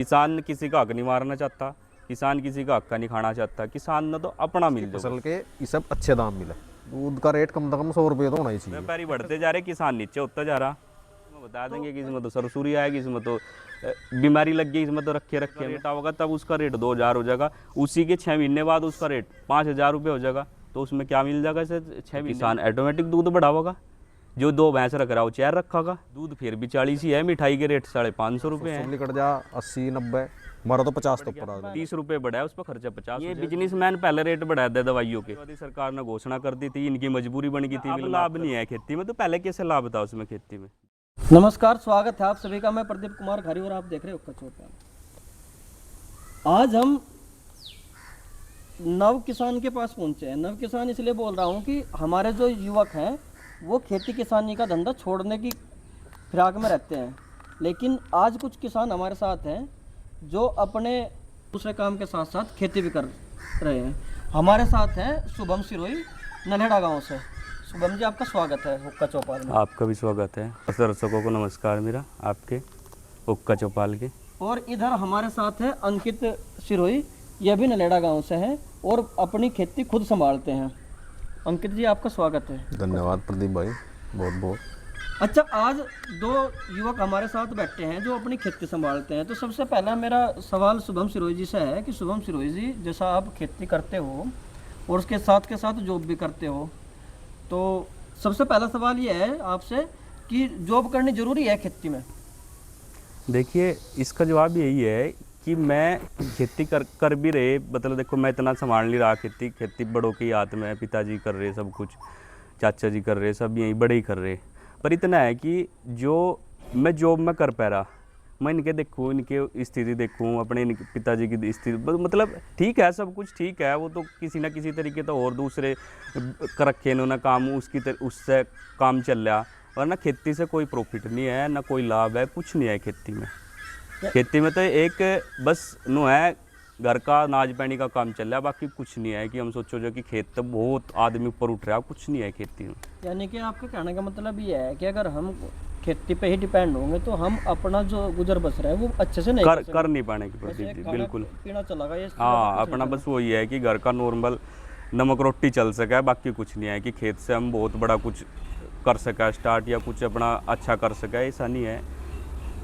किसान किसी का हक नहीं मारना चाहता, किसान किसी का हक का नहीं खाना चाहता, किसान ने तो अपना मिल जाए। फसल के ये सब अच्छे दाम मिले, दूध का रेट कम से कम 100 रुपये तो होना ही चाहिए। व्यापारी बढ़ते जा रहे, किसान नीचे होता जा रहा। इसमें बता देंगे कि इसमें तो सरसुरी आएगी, इसमें तो बीमारी लग गई, इसमें तो रखे रेट होगा, तब उसका रेट 2000 हो जाएगा। उसी के 6 महीने बाद उसका रेट 5000 रुपये हो जाएगा। तो उसमें क्या मिल जाएगा इसे 6 महीने? किसान ऑटोमेटिक दूध बढ़ावेगा। जो 2 भैंस रख रहा है वो 4 रखेगा। दूध फिर भी 40 ही है, मिठाई के रेट 550 रुपये है। कट जा 80-90, हमारा तो 50 तो ऊपर आ गया। 30 रुपये बढ़ा है, उस पर खर्चा 50। ये बिजनेसमैन पहले रेट बढ़ा दे दवाइयों के। मोदी सरकार ने घोषणा कर दी थी, इनकी मजबूरी बन गई थी। अब लाभ नहीं है खेती में, तो पहले कैसे लाभ था उसमें खेती में? नमस्कार, स्वागत है आप सभी का। मैं प्रदीप कुमार खरी और आप देख रहे हो उक्का चौपाल। आज हम नव किसान के पास पहुंचे हैं। नव किसान इसलिए बोल रहा हूं कि हमारे जो युवक हैं वो खेती किसानी का धंधा छोड़ने की फिराक में रहते हैं, लेकिन आज कुछ किसान हमारे साथ हैं जो अपने दूसरे काम के साथ साथ खेती भी कर रहे हैं। हमारे साथ हैं शुभम सिरोही, नल्हेड़ा गाँव से। शुभम जी, आपका स्वागत है हुक्का चौपाल में। आपका भी स्वागत है। दर्शकों को नमस्कार मेरा, आपके हुक्का चौपाल के। और इधर हमारे साथ है अंकित सिरोही, यह भी नल्हेड़ा गांव से हैं और अपनी खेती खुद संभालते हैं। अंकित जी, आपका स्वागत है। धन्यवाद प्रदीप भाई, बहुत बहुत। अच्छा, आज दो युवक हमारे साथ बैठे हैं जो अपनी खेती संभालते हैं। तो सबसे पहला मेरा सवाल शुभम सिरोही जी से है कि शुभम सिरोही जी, जैसा आप खेती करते हो और उसके साथ जॉब भी करते हो, तो सबसे पहला सवाल ये है आपसे कि जॉब करनी ज़रूरी है खेती में? देखिए, इसका जवाब यही है कि मैं खेती कर भी रहे, मतलब देखो मैं इतना संभाल नहीं रहा खेती बड़ों के हाथ में है। पिताजी कर रहे सब कुछ, चाचा जी कर रहे, सब यहीं बड़े ही कर रहे। पर इतना है कि जो मैं जॉब में कर पा रहा, मैं इनके देखूँ, इनके स्थिति देखूँ, अपने इनके पिताजी की स्थिति, मतलब ठीक है, सब कुछ ठीक है। वो तो किसी ना किसी तरीके तो और दूसरे कर रखे इन्होंने काम, उससे काम चल रहा। और ना खेती से कोई प्रॉफिट नहीं है, ना कोई लाभ है, कुछ नहीं है खेती में। खेती में तो एक बस नो है, घर का अनाज पानी का काम चल रहा है, बाकी कुछ नहीं है कि हम सोचो जो कि खेत तो बहुत आदमी ऊपर उठ रहा है, कुछ नहीं है खेती में। यानी कि आपके कहने का मतलब ये है कि अगर हम खेती पे ही डिपेंड होंगे तो हम अपना जो गुजर बसर है वो अच्छे से नहीं कर नहीं पाने की प्रतीति, बिल्कुल। पीना चला ये। हाँ, अपना बस वो ये है कि घर का नॉर्मल नमक रोटी चल सके, बाकी कुछ नहीं है कि खेत से हम बहुत बड़ा कुछ कर सके स्टार्ट, या कुछ अपना अच्छा कर सके, ऐसा नहीं है।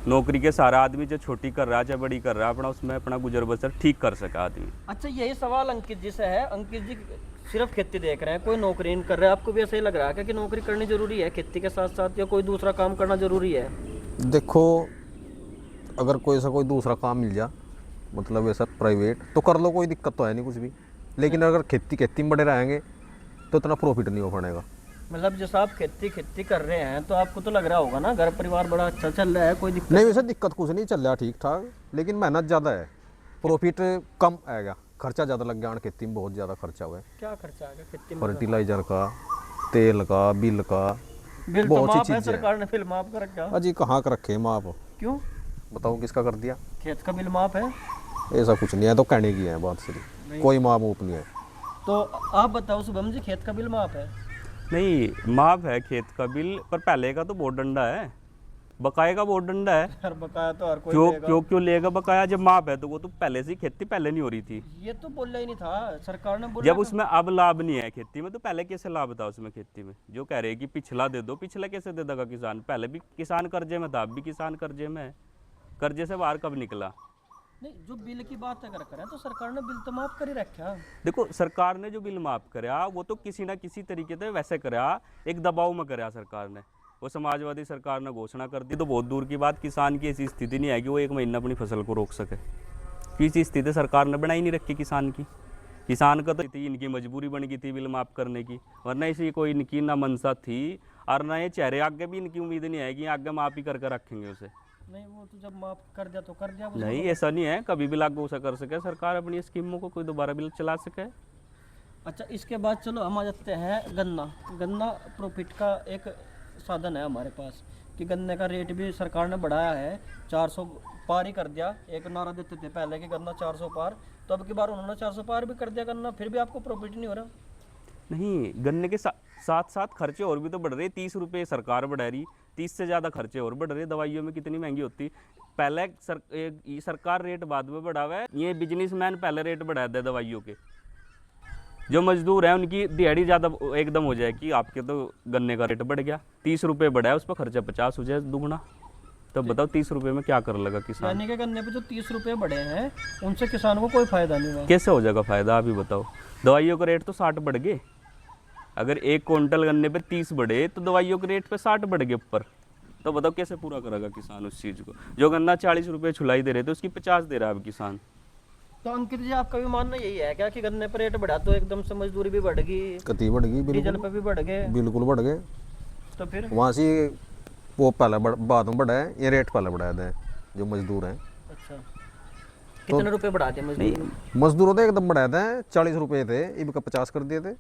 नौकरी के सारा आदमी जो छोटी कर रहा है चाहे बड़ी कर रहा है, अपना उसमें अपना गुजर बसर ठीक कर सका आदमी। अच्छा, यही सवाल अंकित जी से है। अंकित जी सिर्फ खेती देख रहे हैं, कोई नौकरी नहीं कर रहे। आपको भी ऐसा ही लग रहा है कि नौकरी करनी जरूरी है खेती के साथ साथ, या कोई दूसरा काम करना जरूरी है? देखो, अगर कोई दूसरा काम मिल जा, मतलब ऐसा प्राइवेट, तो कर लो, कोई दिक्कत तो है नहीं कुछ भी। लेकिन अगर खेती में बड़े रहेंगे तो इतना प्रॉफिट नहीं हो पाएगा। मतलब जैसा आप खेती कर रहे हैं तो आपको तो लग रहा होगा ना घर परिवार बड़ा अच्छा चल रहा है, कोई दिक्कत नहीं? वैसे दिक्कत कुछ नहीं, चल रहा ठीक ठाक, लेकिन मेहनत ज़्यादा है, प्रॉफिट कम आएगा, खर्चा ज़्यादा लग गया। खेती में बहुत ज़्यादा खर्चा हुआ है। क्या खर्चा आ गया खेती में? फर्टिलाइजर का, तेल का, बिल का, बिल बहुत तो सी माफ है, चीज़ें। सरकार ने बिल माफ कर रखा। अजी कहाँ कर रखे माप? क्यों? बताओ किसका कर दिया? खेत का बिल माफ है? ऐसा कुछ नहीं है, तो कहने की है बात सिर्फ, कोई माप मूप नहीं है। तो आप बताओ शुभम जी, खेत का बिल माफ है? नहीं, माफ है खेत का बिल, पर पहले का तो बहुत डंडा है, बकाये का बहुत डंडा है। हर बकाया तो हर कोई क्यों लेगा बकाया? जब माफ है तो वो तो पहले से ही खेती पहले नहीं हो रही थी। ये तो बोला ही नहीं था, सरकार ने बोला। जब उसमें अब लाभ नहीं है खेती में, तो पहले कैसे लाभ था उसमें खेती में? जो कह रहे हैं कि पिछला दे दो, पिछला कैसे दे देगा किसान? पहले भी किसान कर्जे में था, अब भी किसान कर्जे में है। कर्जे से बाहर कब निकला? नहीं, जो बिल की बात अगर करें तो सरकार ने बिल तो माफ कर ही रखा। देखो, सरकार ने जो बिल माफ कराया वो तो किसी ना किसी तरीके से वैसे कराया, एक दबाव में कराया सरकार ने। वो समाजवादी सरकार ने घोषणा कर दी तो बहुत दूर की बात, किसान की ऐसी स्थिति नहीं है कि वो 1 महीना अपनी फसल को रोक सके। किसी स्थिति सरकार ने बनाई नहीं रखी किसान की। किसान का तो इनकी मजबूरी बन गई थी बिल माफ करने की, वरना इसी कोई इनकी ना मनसा थी और ना ये चेहरे आगे भी इनकी उम्मीद नहीं है कि आगे माफ ही करके रखेंगे उसे। नहीं, वो तो जब माफ कर दिया तो कर दिया। नहीं, ऐसा नहीं है, कभी भी लागू कर सके सरकार अपनी स्कीमों को, कोई दोबारा बिल चला सके। अच्छा, इसके बाद चलो हम आ जाते हैं गन्ना प्रॉफिट का एक साधन है हमारे पास कि गन्ने का रेट भी सरकार ने बढ़ाया है, 400 पार ही कर दिया। एक नारा देते थे पहले कि गन्ना 400 पार, तो अब की बार उन्होंने 400 पार भी कर दिया गन्ना, फिर भी आपको प्रॉफिट नहीं हो रहा। नहीं, गन्ने के साथ साथ खर्चे और भी तो बढ़ रहे। 30 रुपये सरकार बढ़ा रही, 30 से ज़्यादा खर्चे और बढ़ रहे। दवाइयों में कितनी महंगी होती, पहले ये सरकार रेट बाद में बढ़ावा है, ये बिजनेसमैन पहले रेट बढ़ा दे दवाइयों के। जो मजदूर हैं उनकी दिहाड़ी ज़्यादा एकदम हो जाए कि आपके तो गन्ने का रेट बढ़ गया, 30 रुपये बढ़ा है, उस पर खर्चा 50 हो जाए दुगना, तो बताओ 30 रुपये में क्या कर लगा किसान? यानी कि गन्ने पे जो 30 रुपए बढ़े हैं उनसे किसान को कोई फायदा नहीं हुआ। कैसे हो जाएगा फ़ायदा, आप ही बताओ। दवाइयों का रेट तो 60 बढ़ गए, अगर 1 क्विंटल गन्ने पे 30 बढ़े तो दवाइयों के रेट पे 60 बढ़ गए ऊपर, तो बताओ कैसे पूरा करेगा किसान उस चीज़ को? जो गन्ना 40 रुपये छुलाई दे रहे थे उसकी 50 दे रहा है अब किसान। तो अंकित जी आपका भी मानना यही है क्या कि गन्ने पर रेट बढ़ा तो एकदम से मजदूरी भी बढ़ गई, कती बढ़ गई, डीजल पे भी बढ़ गए, बिल्कुल बढ़ गए। तो फिर वहाँ से वो पहले बाद में बढ़ा है, ये रेट पहले बढ़ाया था जो मजदूर हैं। अच्छा कितने रुपए बढ़ा दिए मजदूर ने? मजदूरों तो एकदम बढ़ाया था, 40 रुपये थे, इनका 50 कर दिए थे।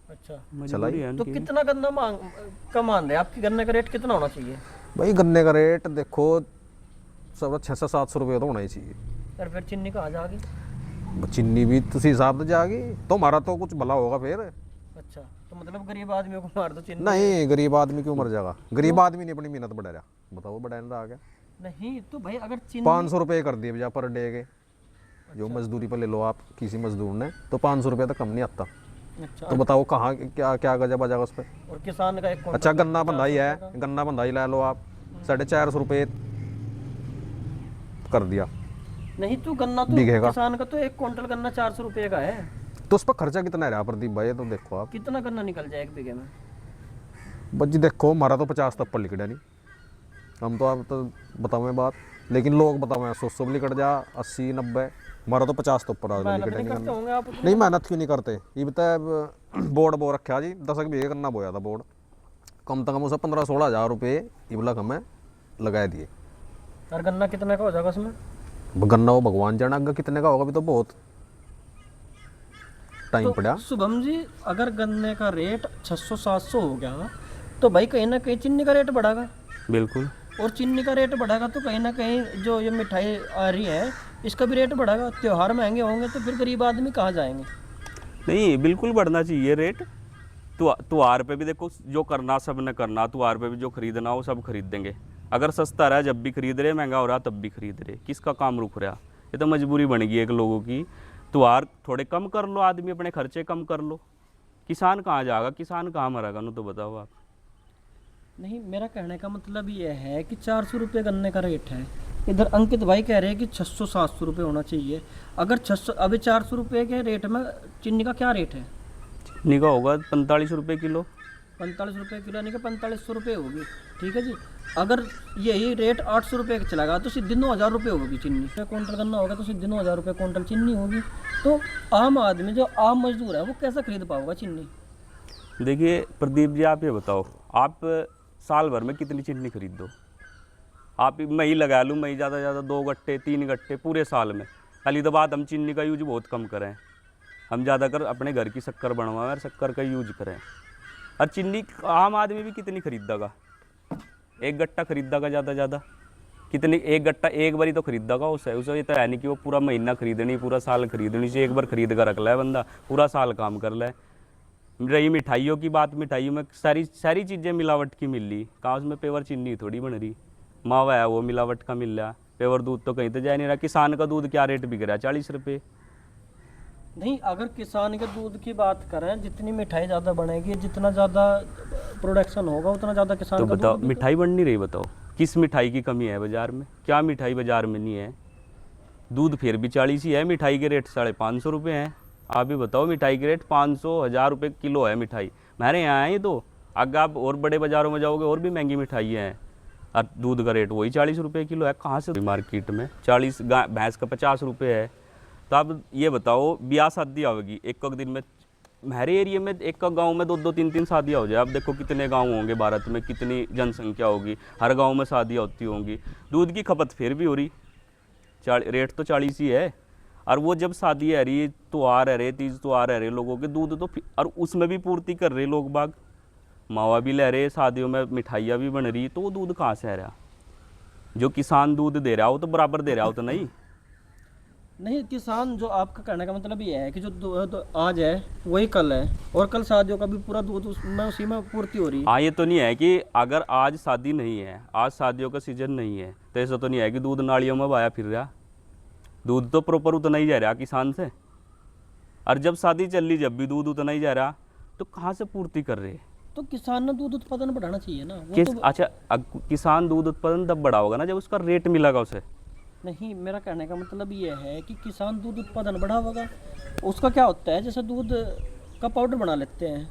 अच्छा मजबूरी है तो उनकी। कितना गन्ना कम मान रहे हैं आपकी? गन्ने का रेट कितना होना चाहिए? भाई गन्ने का रेट देखो सब 600-700 रुपये तो होना ही चाहिए। और फिर चीनी कहाँ जाएगी? चीनी भी तो उसी हिसाब से जाएगी, तो हमारा तो कुछ भला होगा फिर। अच्छा तो मतलब गरीब आदमियों को मार दो चीनी? नहीं, गरीब आदमी क्यों मर जाएगा? गरीब आदमी ने अपनी मेहनत बढ़ा रहा, बताओ बढ़ाने रहा क्या? नहीं तो भाई अगर चीनी 500 रुपये कर दिए भैया पर डे के, जो मजदूरी पर ले लो आप किसी मजदूर ने, तो 500 रुपये तक कम नहीं आता। अच्छा तो बताओ कहाँ क्या क्या गजब आ जाएगा उस पर? और किसान का एक अच्छा गन्ना बंधाई है, गन्ना बंधाई ला लो आप, 450 रुपये कर दिया, नहीं तो गन्ना तो बिकेगा। किसान का तो 1 क्विंटल गन्ना 400 रुपये का है। तो उस पर खर्चा कितना रहा प्रदीप भाई? तो देखो आप कितना गन्ना निकल जाए 1 बीघे में? बच्ची देखो हमारा तो 50 तक पर लिखड़ा नहीं, हम तो आप तो बताओ बात, लेकिन लोग बताओ 100 भी लिखट जा, 80-90, हमारा तो 50 तो ऊपर मेहनत लिखड़ा नहीं नहीं। करते होंगे आप? नहीं मेहनत क्यों नहीं करते? ये बता बोर्ड बो रखा जी, 10 बीघे करना बोया था बोर्ड, कम से कम उसे 15-16 हज़ार रुपये इबला हमें लगा दिए। और गन्ना कितने का हो जाएगा उसमें? गन्ना वो भगवान जाने अगर कितने का होगा, भी तो बहुत टाइम पड़ा। तो शुभम जी अगर गन्ने का रेट 600-700 हो गया तो भाई कहीं ना कहीं चीनी का रेट बढ़ेगा, बिल्कुल। और चीनी का रेट बढ़ेगा तो कहीं ना कहीं जो ये मिठाई आ रही है इसका भी रेट बढ़ेगा, त्योहार महंगे होंगे तो फिर गरीब आदमी कहाँ जाएंगे? नहीं बिल्कुल बढ़ना चाहिए रेट। त्योहार पे भी देखो जो करना सब ने करना, त्योहार पे भी जो खरीदना वो सब खरीद देंगे। अगर सस्ता रहा जब भी खरीद रहे, महंगा हो रहा तब भी खरीद रहे, किसका काम रुक रहा? ये तो मजबूरी बन गई एक लोगों की। त्योहार थोड़े कम कर लो, आदमी अपने खर्चे कम कर लो, किसान कहाँ जाएगा, किसान कहाँ मरेगा? नो तो बताओ आप। नहीं मेरा कहने का मतलब ये है कि 400 रुपये गन्ने का रेट है, इधर अंकित भाई कह रहे हैं कि 600-700 रुपये होना चाहिए। अगर 600 अभी 400 रुपये के रेट में चीनी का क्या रेट है? चीनी का होगा 45 रुपये किलो। 45 रुपये किलो यानी कि 4500 रुपये होगी, ठीक है जी। अगर यही रेट 800 रुपये का चलेगा तो सीधे 9000 रुपये होगी चीनी। क्विंटल गन्ना होगा तो सीधे 9000 रुपये क्विंटल चीनी होगी। तो आम आदमी जो आम मजदूर है वो कैसे खरीद पाएगा चीनी? देखिए प्रदीप जी आप ये बताओ, आप साल भर में कितनी चीनी खरीद दो? आप मई लगा लूँ, मई ज़्यादा से ज़्यादा 2 गट्टे 3 गट्टे पूरे साल में। खाली तो बात हम चीनी का यूज बहुत कम करें, हम ज़्यादातर अपने घर की शक्कर बनवाएं और शक्कर का यूज करें। और चीनी आम आदमी भी कितनी खरीदेगा? 1 गट्टा खरीदेगा ज़्यादा ज़्यादा, कितनी? 1 गट्टा एक बार ही तो खरीदेगा उसे ये तो है नहीं कि वो पूरा महीना खरीदनी, पूरा साल खरीदनी चाहिए। एक बार खरीद कर रख ले बंदा, पूरा साल काम कर ले। रही मिठाइयों की बात, मिठाइयों में सारी चीज़ें मिलावट की मिल रही, कहाँ उसमें पेवर चीनी थोड़ी बन रही। मावा है वो मिलावट का मिल रहा, पेवर दूध तो कहीं तो जा नहीं रहा। किसान का दूध क्या रेट बिक रहा है? 40 रुपये। नहीं अगर किसान के दूध की बात करें, जितनी मिठाई ज़्यादा बनेगी, जितना ज़्यादा प्रोडक्शन होगा उतना ज़्यादा किसान तो का बताओ दूध मिठाई बन नहीं रही, बताओ किस मिठाई की कमी है बाज़ार में? क्या मिठाई बाज़ार में नहीं है? दूध फिर भी 40 ही है, मिठाई के रेट 550 रुपये हैं। आप भी बताओ, मिठाई के रेट 500-1000 रुपये किलो है मिठाई हमारे यहाँ है। ये तो अगर आप और बड़े बाज़ारों में जाओगे और भी महंगी मिठाई हैं, और दूध का रेट वही 40 रुपये किलो है। कहाँ से मार्केट में 40, भैंस का 50 रुपये है। तो आप ये बताओ, ब्याह शादी आवेगी एक दिन में, हमारे एरिया में एक गांव में 2-2 3-3 शादियाँ हो जाए। आप देखो कितने गांव होंगे भारत में, कितनी जनसंख्या होगी, हर गांव में शादियाँ होती होंगी। दूध की खपत फिर भी हो रही, रेट तो 40 ही है। और वो जब शादी आ रही, त्योहार आ रहे, तीज त्योहार आ रहे, लोगों के दूध तो और उसमें भी पूर्ति कर रहे लोग बाग, मावा भी ले रहे, शादियों में मिठाइयाँ भी बन रही, तो वो दूध कहाँ से आ रहा? जो किसान दूध दे रहा हो तो बराबर दे रहा हो तो नहीं। नहीं, किसान जो आपका कहने का मतलब ये है कि जो आज है वही कल है, और कल शादियों का भी पूरा दूध उसमें उसी में पूर्ति हो रही है। हाँ, ये तो नहीं है कि अगर आज शादी नहीं है, आज शादियों का सीजन नहीं है, तो ऐसा तो नहीं है कि दूध नालियों में बहाया फिर रहा। दूध तो प्रॉपर उतना ही जा रहा किसान से, और जब शादी चल रही जब भी दूध उतना ही जा रहा, तो कहाँ से पूर्ति कर रहे हैं? तो किसान ने दूध उत्पादन बढ़ाना चाहिए ना, वो किस तो अच्छा किसान दूध उत्पादन तब बड़ा होगा ना जब उसका रेट मिलेगा उसे। नहीं, मेरा कहने का मतलब ये है कि किसान दूध उत्पादन बढ़ावेगा, उसका क्या होता है, जैसे दूध का पाउडर बना लेते हैं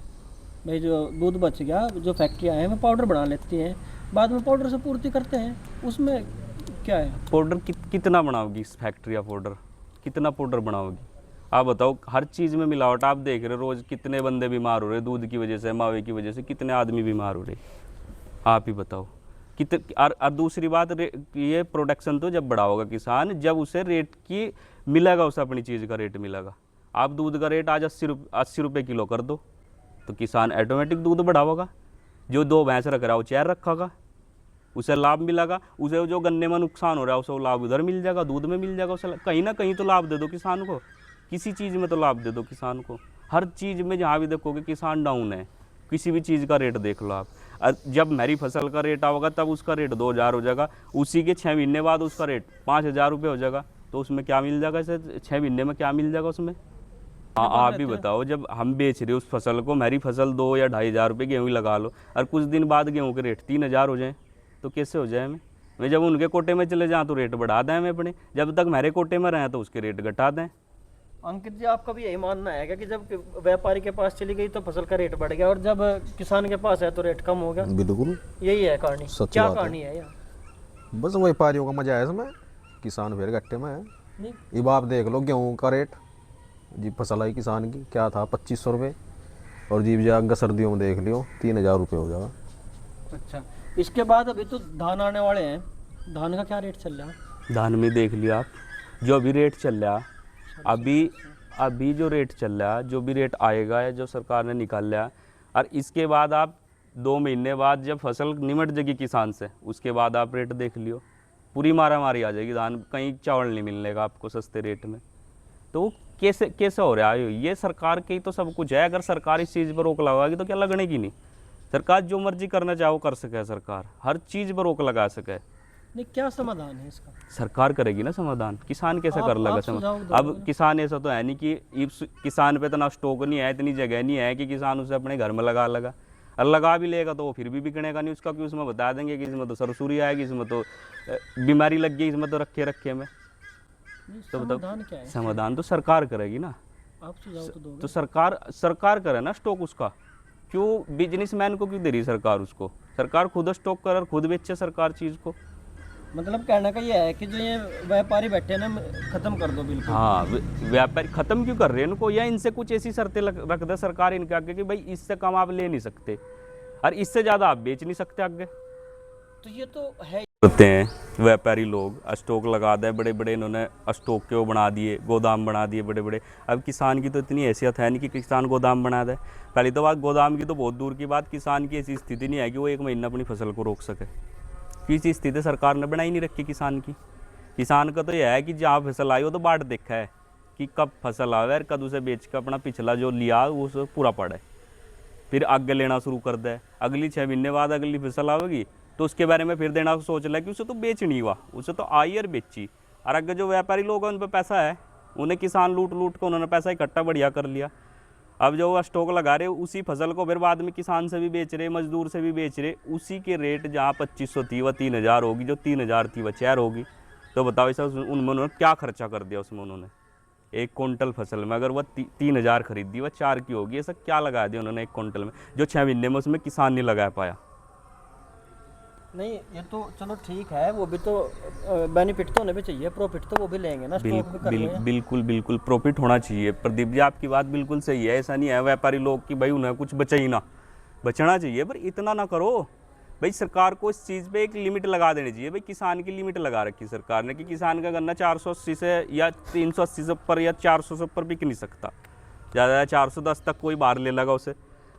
भाई, जो दूध बच गया जो फैक्ट्रियाँ हैं वो पाउडर बना लेती हैं, बाद में पाउडर से पूर्ति करते हैं, उसमें क्या है। पाउडर कितना बनाओगी इस फैक्ट्री या पाउडर, कितना पाउडर बनाओगी? आप बताओ, हर चीज़ में मिलावट आप देख रहे हो, रोज़ कितने बंदे बीमार हो रहे दूध की वजह से, मावे की वजह से कितने आदमी बीमार हो रहे, आप ही बताओ। और दूसरी बात, ये प्रोडक्शन तो जब बड़ा होगा किसान, जब उसे रेट की मिलेगा, उसे अपनी चीज़ का रेट मिलेगा। आप दूध का रेट आज 80 रुपये किलो कर दो, तो किसान ऑटोमेटिक दूध बढ़ाओगा। जो 2 भैंस रख रहा है वो 4 रखेगा, उसे लाभ मिलेगा। उसे जो गन्ने में नुकसान हो रहा है उसे वो लाभ उधर मिल जाएगा, दूध में मिल जाएगा। उसे कहीं ना कहीं तो लाभ दे दो किसान को, किसी चीज़ में तो लाभ दे दो किसान को। हर चीज़ में जहाँ भी देखोगे किसान डाउन है, किसी भी चीज़ का रेट देख लो आप। जब मेरी फसल का रेट आओगा तब उसका रेट 2000 हो जाएगा, उसी के 6 महीने बाद उसका रेट 5000 रुपये हो जाएगा, तो उसमें क्या मिल जाएगा? इसे 6 महीने में क्या मिल जाएगा उसमें? हाँ, आप भी बताओ, जब हम बेच रहे उस फसल को, मेरी फसल 2 या 2500 रुपये गेहूँ लगा लो, और कुछ दिन बाद गेहूँ के रेट 3000 हो जाए, तो कैसे हो जाए? मैं जब उनके कोटे में चले जाऊँ तो रेट बढ़ा दें मैं अपने, जब तक मेरे कोटे में रहें तो उसके रेट घटा दें। अंकित जी, आपका भी यही मानना है क्या कि जब व्यापारी के पास चली गई तो फसल का रेट बढ़ गया, और जब किसान के पास है तो रेट कम हो गया? बिल्कुल यही है कहानी। सच क्या बात है। कहानी है यार? बस व्यापारियों का मजा है इसमें, किसान फिर गट्टे में है। नहीं, अब आप देख लो गेहूँ का रेट जी, फसल आई किसान की क्या था 2500 रुपये, और जी जाएगा सर्दियों में देख लियो 3000 रुपये हो जाएगा। अच्छा, इसके बाद अभी तो धान आने वाले हैं, धान का क्या रेट चल रहा है? धान में देख लिया आप, जो अभी रेट चल रहा, अभी जो रेट चल रहा, जो भी रेट आएगा या जो सरकार ने निकाल लिया, और इसके बाद आप 2 महीने बाद जब फसल निमट जाएगी किसान से, उसके बाद आप रेट देख लियो, पूरी मारा मारी आ जाएगी धान, कहीं चावल नहीं मिलने का आपको सस्ते रेट में। तो कैसे कैसे हो रहा है? ये सरकार के ही तो सब कुछ है। अगर सरकार इस चीज़ पर रोक लगाएगी तो क्या लगने की नहीं? सरकार जो मर्जी करना चाहे वो कर सके, सरकार हर चीज़ पर रोक लगा सके। नहीं, क्या समाधान है इसका? सरकार करेगी ना समाधान, किसान कैसे कर लगा सुझाव समाधान? दो। अब किसान ऐसा तो है नहीं कि किसान पे इतना स्टॉक नहीं है, इतनी जगह नहीं है कि किसान उसे अपने घर में लगा और लगा भी लेगा तो वो फिर भी बिकनेगा नहीं उसका, कि उसमें बता देंगे कि इसमें तो सरसुरी आएगी, इसमें तो बीमारी लग गई, इसमें तो रखे में। नहीं, तो बताओ, समाधान क्या है? समाधान तो सरकार करेगी ना। आप सुझाव तो दो। तो सरकार करे ना स्टॉक उसका, क्यों बिजनेसमैन को क्यों दे रही सरकार उसको? सरकार खुद स्टॉक करे और खुद बेचे सरकार चीज़ को। मतलब कहने का ये है कि जो ये व्यापारी बैठे हैं ना, खत्म कर दो बिल्कुल। हाँ, व्यापारी खत्म क्यों कर रहे हैं इनको? या इनसे कुछ ऐसी शर्तें रख दे सरकार इनके आगे कि भाई इससे कम आप ले नहीं सकते और इससे ज़्यादा आप बेच नहीं सकते आगे। तो ये तो है होते हैं व्यापारी लोग, स्टॉक लगा दे बड़े बड़े, इन्होंने स्टॉक के वो बना दिए, गोदाम बना दिए बड़े बड़े। अब किसान की तो इतनी हैसियत है नहीं कि किसान गोदाम बना दे। पहली तो बात, गोदाम की तो बहुत दूर की बात, किसान की ऐसी स्थिति नहीं है कि वो 1 महीना अपनी फसल को रोक सके। किसी स्थिति सरकार ने बनाई नहीं रखी किसान की। किसान का तो यह है कि जहाँ फसल आई हो तो बाट देखा है कि कब फसल आवे और कद उसे बेच कर अपना पिछला जो लिया उसे पूरा पड़े, फिर आगे लेना शुरू कर दे। अगली 6 महीने बाद अगली फसल आवेगी तो उसके बारे में फिर देना सोच ले कि उसे तो बेच नहीं हुआ, उसे तो आई और बेची। और अगर जो व्यापारी लोग हैं उन पर पैसा है, उन्हें किसान लूट कर उन्होंने पैसा इकट्ठा बढ़िया कर लिया। अब जो वो स्टॉक लगा रहे उसी फसल को फिर बाद में किसान से भी बेच रहे, मजदूर से भी बेच रहे, उसी के रेट जहाँ 2500 थी वह 3000 होगी, जो 3000 थी वह 4 होगी। तो बताओ ऐसा उन्होंने क्या खर्चा कर दिया उसमें? उन्होंने 1 क्विंटल फसल में अगर वह 3000 खरीदी वह 4 की होगी। ऐसा क्या लगा दिया उन्होंने 1 क्विंटल में, जो 6 महीने में उसमें किसान नहीं लगा पाया। नहीं, ये तो चलो ठीक है, वो भी तो बेनिफिट तो होने भी चाहिए, प्रॉफिट तो वो भी लेंगे ना, स्टॉक भी कर लेंगे। बिल्कुल प्रॉफिट होना चाहिए। प्रदीप जी आपकी बात बिल्कुल सही है। ऐसा नहीं है व्यापारी लोग कि भाई उन्हें कुछ बचा ही ना, बचना चाहिए, पर इतना ना करो भाई। सरकार को इस चीज़ पे एक लिमिट लगा देनी चाहिए भाई। किसान की लिमिट लगा रखी सरकार ने कि किसान का गन्ना 480 से या 380 से ऊपर या 400 से ऊपर बिक नहीं सकता, ज़्यादा 410 तक कोई बाहर ले लगा उसे।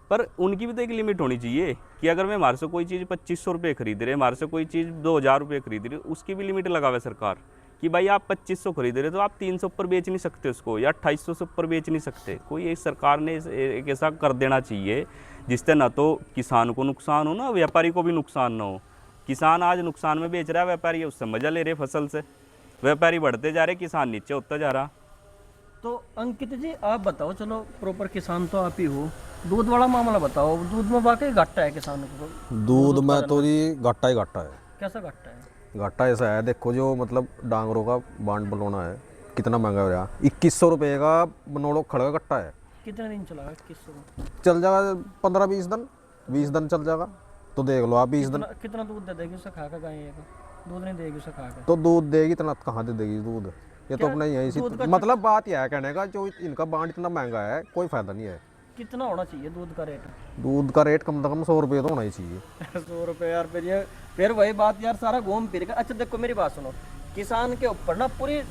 पर उनकी भी तो एक लिमिट होनी चाहिए कि अगर मैं हमारे से कोई चीज़ 2500 रुपये खरीद रहे, हमारे से कोई चीज़ 2000 रुपये खरीद रही, उसकी भी लिमिट लगावे सरकार कि भाई आप 2500 खरीद रहे हो तो आप 300 पर बेच नहीं सकते उसको, या 2800 से ऊपर बेच नहीं सकते। कोई एक सरकार ने एक ऐसा कर देना चाहिए जिससे ना तो किसान को नुकसान हो ना व्यापारी को भी नुकसान ना हो। किसान आज नुकसान में बेच रहा है, व्यापारी उससे मजा ले रहे फसल से, व्यापारी बढ़ते जा रहे, किसान नीचे होता जा रहा। तो अंकित जी आप बताओ, चलो प्रॉपर किसान तो आप ही हो, दूध वाला मामला बताओ, दूध में वाकई घाटा है किसान को? दूध में तो जी घाटा ही घाटा है। कैसा घाटा है? घाटा ऐसा है, देखो जो मतलब डांगरों का बांड बनोना है कितना महंगा हो रहा है। 2100 रुपये का बनोड़ो खड़ा कट्टा है। कितने दिन चला? 2100 चल जाएगा 15-20 दिन, 20 दिन चल जाएगा। तो देख लो आप 20 दिन। कितना दूध दे देगी उसे खाकर गाय? एक दूध नहीं देगी उसे खाकर? तो दूध देगी इतना कहाँ दे देगी दूध? ये तो अपना यही सी मतलब बात यह है कहने का, जो इनका बांड इतना महंगा है कोई फायदा नहीं है। कितना होना चाहिए दूध का रेट? दूध का रेट कम से कम 100 रुपये तो होना ही चाहिए। 100 रुपये यार, फिर वही बात यार, सारा घूम फिर कर। अच्छा देखो मेरी बात सुनो, किसान के ऊपर ना पूरी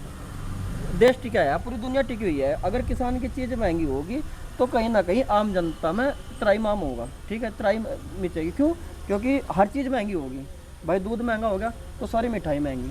देश टिका है, पूरी दुनिया टिकी हुई है। अगर किसान की चीज़ महंगी होगी तो कहीं ना कहीं आम जनता में त्राहिमाम होगा, ठीक है, त्राही मिचेगी। क्यों? क्योंकि हर चीज़ महंगी होगी भाई। दूध महंगा हो गया तो सारी मिठाई महंगी,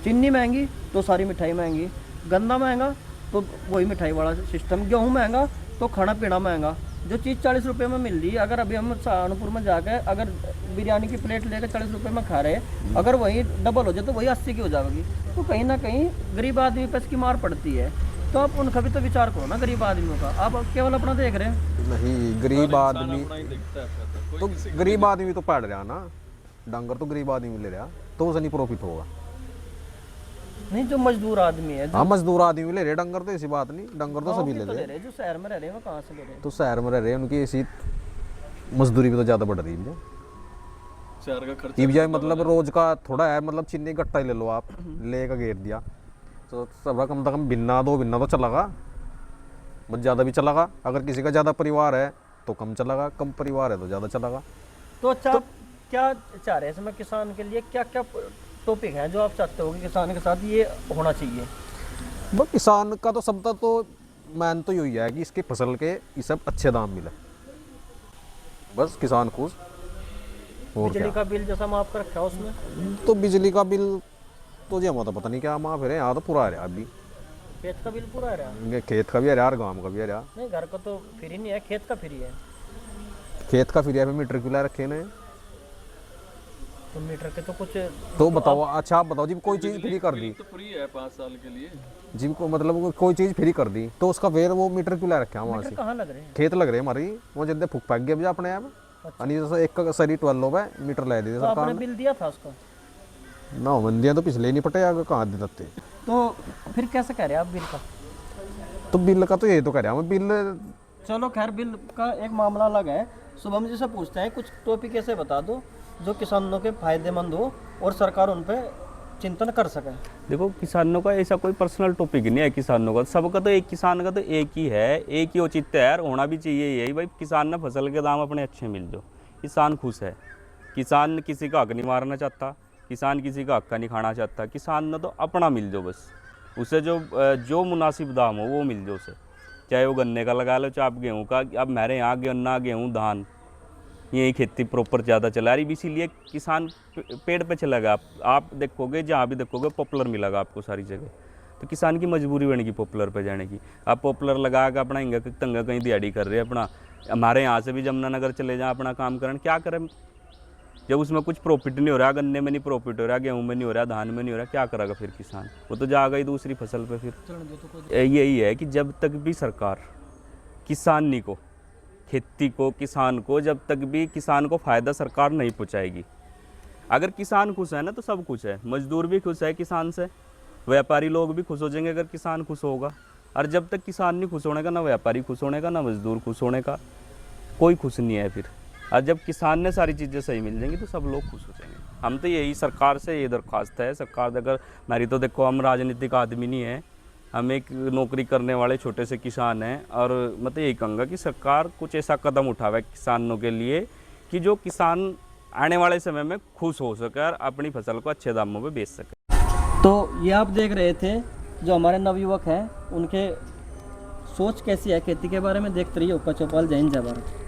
चीनी महंगी तो सारी मिठाई महंगी, गन्ना महंगा तो वही मिठाई वाला सिस्टम, गेहूँ महंगा तो खाना पीना महंगा। जो चीज़ 40 रुपये में मिल रही है, अगर अभी हम सहारनपुर में जाकर अगर बिरयानी की प्लेट लेकर 40 रुपये में खा रहे हैं, अगर वही डबल हो जाए तो वही 80 की हो जाएगी। तो कहीं ना कहीं गरीब आदमी पर इसकी मार पड़ती है। तो आप उनका भी तो विचार करो ना, गरीब आदमियों का। आप केवल अपना देख रहे हैं। नहीं, गरीब आदमी तो गरीब आदमी तो पड़ रहा ना, डंगर तो गरीब आदमी ले रहा, तो उसे नहीं प्रॉफिट होगा। नहीं, जो मजदूर आदमी है, हाँ मजदूर आदमी ले रहे डंगर, तो ऐसी बात नहीं, डंगर तो सभी ले तो रहे। ले रहे, जो शहर में रह रहे हैं वो कहाँ से ले रहे हैं? तो शहर में रह रहे हैं, उनकी ऐसी मजदूरी भी तो ज़्यादा बढ़ रही है। शहर का खर्चा ये भी मतलब रोज का थोड़ा है, मतलब चीनी गट्टा ही ले लो आप, ले का घेर दिया तो सब कम से कम बिन्ना 2 बिन्ना तो चलेगा, बहुत ज़्यादा भी चलेगा। अगर किसी का ज़्यादा परिवार है तो कम चलेगा, कम परिवार है तो ज़्यादा चलेगा। तो अच्छा आप क्या चाह रहे हैं इसमें किसान के लिए? क्या क्या टॉपिक है जो आप चाहते हो कि किसान के साथ ये होना चाहिए? बस किसान का तो सबका तो मैन तो यही है कि इसके फसल के ये सब अच्छे दाम मिले, बस किसान खुश। और बिजली क्या? का बिल जैसा माफ कर रखा है उसमें? तो बिजली का बिल तो जी हमारा पता नहीं क्या माफ है, यहाँ तो पूरा आ रहा अभी। खेत का बिल पूरा है रहा? खेत का भी आ रहा और गाँव का भी आ रहा। नहीं, घर का तो फ्री नहीं है, खेत का फ्री है। खेत का फिर मीटर क्यों ला रखे ने? तो मीटर के तो कुछ तो बताओ, अच्छा आप बताओ जी, कोई चीज़ फ्री कर दी तो फ्री है 5 साल के लिए। जिनको मतलब कोई चीज़ फ्री कर दी तो उसका फिर वो मीटर क्यों ला रखे हैं वहाँ से? कहाँ लग रहे हैं? खेत लग रहे हैं हमारी, वो जल्दी फूक पैक गया अपने आप। यानी जैसे एक का सरी 12 है मीटर ला दी तो सरकार आपने ने। बिल दिया था उसका? ना मंदियाँ तो पिछले नहीं पटे, आगे कहाँ दे देते। तो फिर कैसे कह रहे हैं आप बिल का? तो बिल का तो यही तो कह रहा हूँ बिल। चलो खैर, बिल का एक मामला अलग है। शुभम जी से पूछते हैं, कुछ टॉपिक ऐसे बता दो जो किसानों के फायदेमंद हो और सरकार उन पर चिंतन कर सके। देखो किसानों का ऐसा कोई पर्सनल टॉपिक नहीं है, किसानों का सबका तो एक, किसान का तो एक ही है, एक ही औचित्य है, होना भी चाहिए यही भाई। किसान ने फसल के दाम अपने अच्छे मिल जाओ, किसान खुश है। किसान किसी का हक नहीं मारना चाहता, किसान किसी का हक का नहीं खाना चाहता। किसान ने तो अपना मिल जाओ बस, उसे जो मुनासिब दाम हो वो मिल जाओ उसे, चाहे वो गन्ने का लगा लो, चाहे आप गेहूँ का। अब मेरे यहाँ गन्ना, गेहूँ, धान, यही खेती प्रॉपर ज़्यादा चला रही, इसीलिए किसान पेड़ पे चला गया। आप देखोगे, जहाँ भी देखोगे पॉपुलर मिलेगा आपको सारी जगह। तो किसान की मजबूरी बनेगी पॉपुलर पे जाने की। आप पॉपुलर लगा के अपना हिंगा तंगा कहीं दिहाड़ी कर रहे हैं अपना। हमारे यहाँ से भी जमुनानगर चले जाएँ अपना काम करने, क्या करें जब उसमें कुछ प्रॉफिट नहीं हो रहा, गन्ने में नहीं प्रॉफिट हो रहा, गेहूँ में नहीं हो रहा, धान में नहीं हो रहा, क्या करेगा फिर किसान? वो तो जाएगा ही दूसरी फसल पे। फिर यही है कि जब तक भी सरकार किसानी को, खेती को, किसान को, जब तक भी किसान को फ़ायदा सरकार नहीं पहुंचाएगी। अगर किसान खुश है ना तो सब कुछ है, मजदूर भी खुश है किसान से, व्यापारी लोग भी खुश हो जाएंगे अगर किसान खुश होगा। और जब तक किसान नहीं खुश होने का, ना व्यापारी खुश होने का, ना मजदूर खुश होने का, कोई खुश नहीं है फिर। और जब किसान ने सारी चीज़ें सही मिल जाएंगी तो सब लोग खुश हो जाएंगे। हम तो यही सरकार से ये दरख्वास्त है, सरकार अगर मेरी तो देखो, हम राजनीतिक आदमी नहीं है, हम एक नौकरी करने वाले छोटे से किसान हैं। और मैं तो यही कहूँगा कि सरकार कुछ ऐसा कदम उठावे किसानों के लिए कि जो किसान आने वाले समय में खुश हो सके और अपनी फसल को अच्छे दामों पे बेच सके। तो ये आप देख रहे थे जो हमारे नवयुवक हैं, उनके सोच कैसी है खेती के बारे में। देखते रहिए उपा चौपाल। जय हिंद, जय भारत।